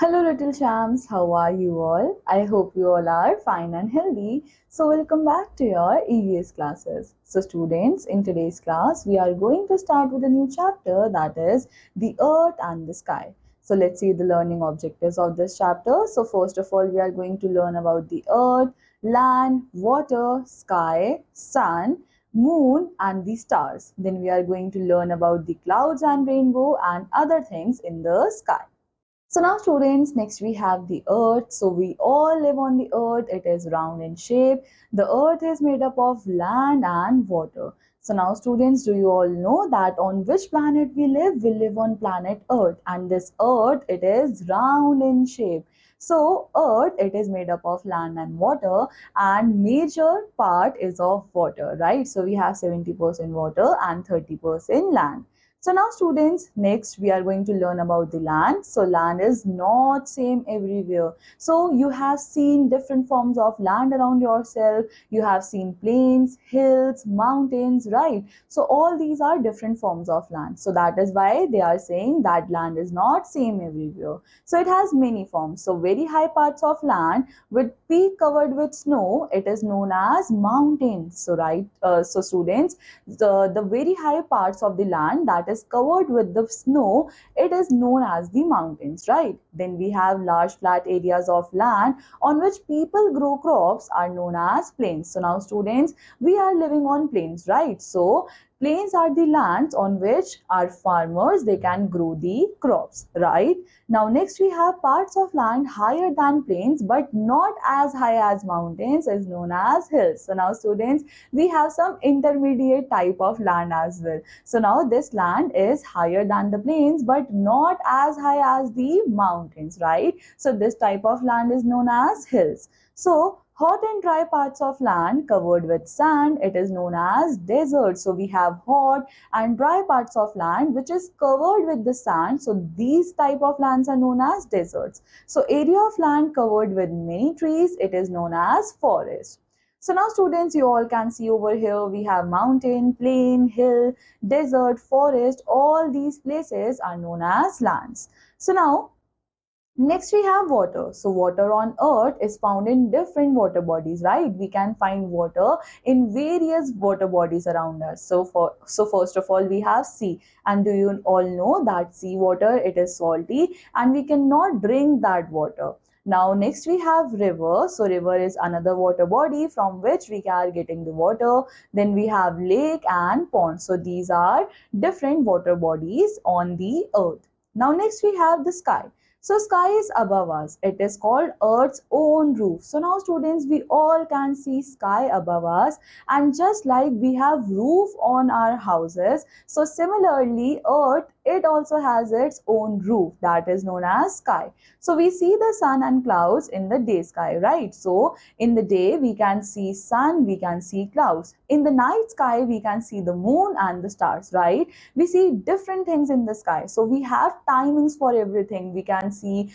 Hello, little champs. How are you all? I hope you all are fine and healthy. So, welcome back to your EVS classes. So, students, in today's class, we are going to start with a new chapter that is the earth and the sky. So, let's see the learning objectives of this chapter. So, first of all, we are going to learn about the earth, land, water, sky, sun, moon, and the stars. Then, we are going to learn about the clouds and rainbow and other things in the sky. So now students, next we have the earth. So we all live on the earth. It is round in shape. The earth is made up of land and water. So now students, do you all know that on which planet we live? We live on planet Earth, and this earth, it is round in shape. So earth, it is made up of land and water, and major part is of water, right? So we have 70% water and 30% land. So now students, next we are going to learn about the land. So land is not same everywhere. So you have seen different forms of land around yourself. You have seen plains, hills, mountains, right? So all these are different forms of land. So that is why they are saying that land is not same everywhere. So it has many forms. So very high parts of land with peak covered with snow, it is known as mountains. So right, so students, the very high parts of the land that is covered with the snow, it is known as the mountains, right? Then we have large flat areas of land on which people grow crops are known as plains. So now students, we are living on plains, right? So plains are the lands on which our farmers they can grow the crops, right? Now next we have parts of land higher than plains but not as high as mountains is known as hills. So now students, we have some intermediate type of land as well. So now this land is higher than the plains but not as high as the mountains, right? So this type of land is known as hills. So hot and dry parts of land covered with sand, it is known as desert. So we have hot and dry parts of land which is covered with the sand. So these type of lands are known as deserts. So area of land covered with many trees, it is known as forest. So now students, you all can see over here we have mountain, plain, hill, desert, forest. All these places are known as lands. So now next we have water. So water on earth is found in different water bodies, right? We can find water in various water bodies around us. So first of all we have sea, and do you all know that sea water it is salty and we cannot drink that water. Now next we have river. So river is another water body from which we are getting the water. Then we have lake and pond. So these are different water bodies on the earth. Now next we have the sky. So sky is above us. It is called Earth's own roof. So now students, we all can see sky above us, and just like we have roof on our houses, so similarly Earth it also has its own roof that is known as sky. So we see the sun and clouds in the day sky, right? So in the day we can see sun, we can see clouds. In the night sky we can see the moon and the stars, right? We see different things in the sky. So we have timings for everything. We can see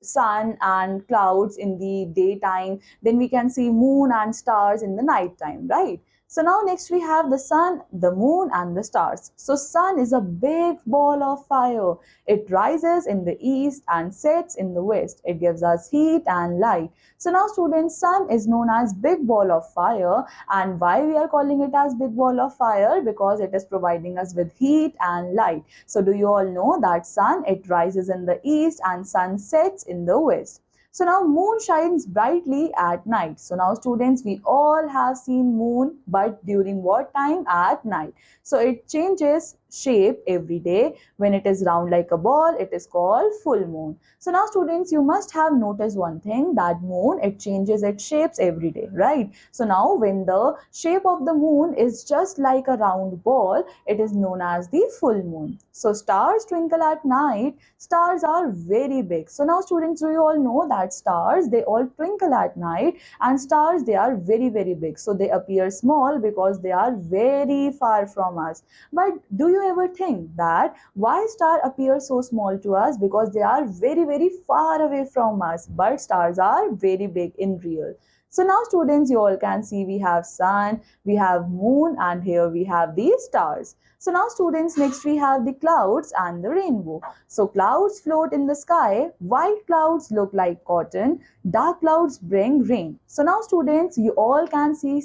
sun and clouds in the daytime, then we can see moon and stars in the night time, right? So now next we have the sun, the moon and the stars. So sun is a big ball of fire. It rises in the east and sets in the west. It gives us heat and light. So now students, sun is known as big ball of fire. And why we are calling it as big ball of fire? Because it is providing us with heat and light. So do you all know that sun, it rises in the east and sun sets in the west. So now moon shines brightly at night. So now students, we all have seen moon, but during what time? At night. So it changes shape every day. When it is round like a ball, it is called full moon. So now students, you must have noticed one thing, that moon, it changes its shapes every day, right? So now when the shape of the moon is just like a round ball, it is known as the full moon. So stars twinkle at night. Stars are very big. So now students, do you all know that stars, they all twinkle at night, and stars, they are very, very big. So they appear small because they are very far from us. But do you ever think that why star appear so small to us? Because they are very, very far away from us, but stars are very big in real. So now students, you all can see we have sun, we have moon, and here we have the stars. So now students, next we have the clouds and the rainbow. So clouds float in the sky, white clouds look like cotton, dark clouds bring rain. So now students, you all can see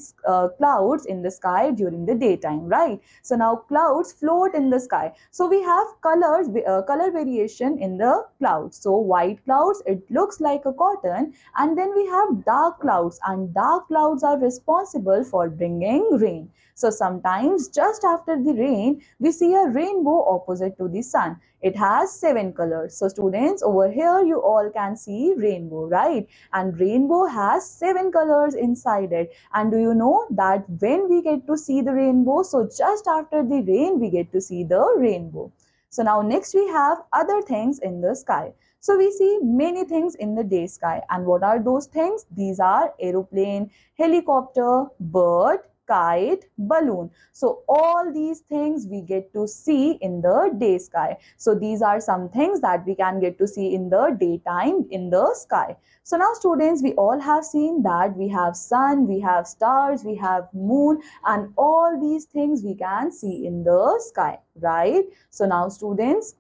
clouds in the sky during the daytime, right? So now clouds float in the sky. So we have color variation in the clouds. So white clouds, it looks like a cotton, and then we have dark clouds, and dark clouds are responsible for bringing rain. So sometimes just after the rain, we see a rainbow opposite to the sun. It has 7 colors. So students, over here you all can see rainbow, right? And rainbow has 7 colors inside it. And do you know that when we get to see the rainbow, so just after the rain, we get to see the rainbow. So now next we have other things in the sky. So we see many things in the day sky. And what are those things? These are aeroplane, helicopter, bird, kite, balloon. So all these things we get to see in the day sky. So these are some things that we can get to see in the daytime in the sky. So now students, we all have seen that we have sun, we have stars, we have moon, and all these things we can see in the sky, right? So now students,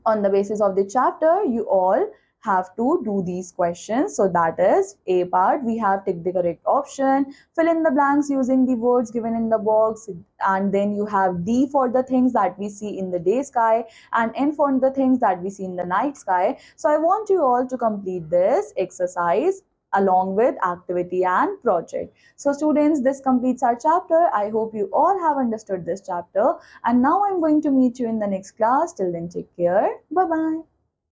on the basis of the chapter, you all have to do these questions. So that is A part, we have tick the correct option, fill in the blanks using the words given in the box, and then you have D for the things that we see in the day sky, and N for the things that we see in the night sky. So I want you all to complete this exercise along with activity and project. So students, this completes our chapter. I hope you all have understood this chapter. And now I'm going to meet you in the next class. Till then, take care. Bye-bye.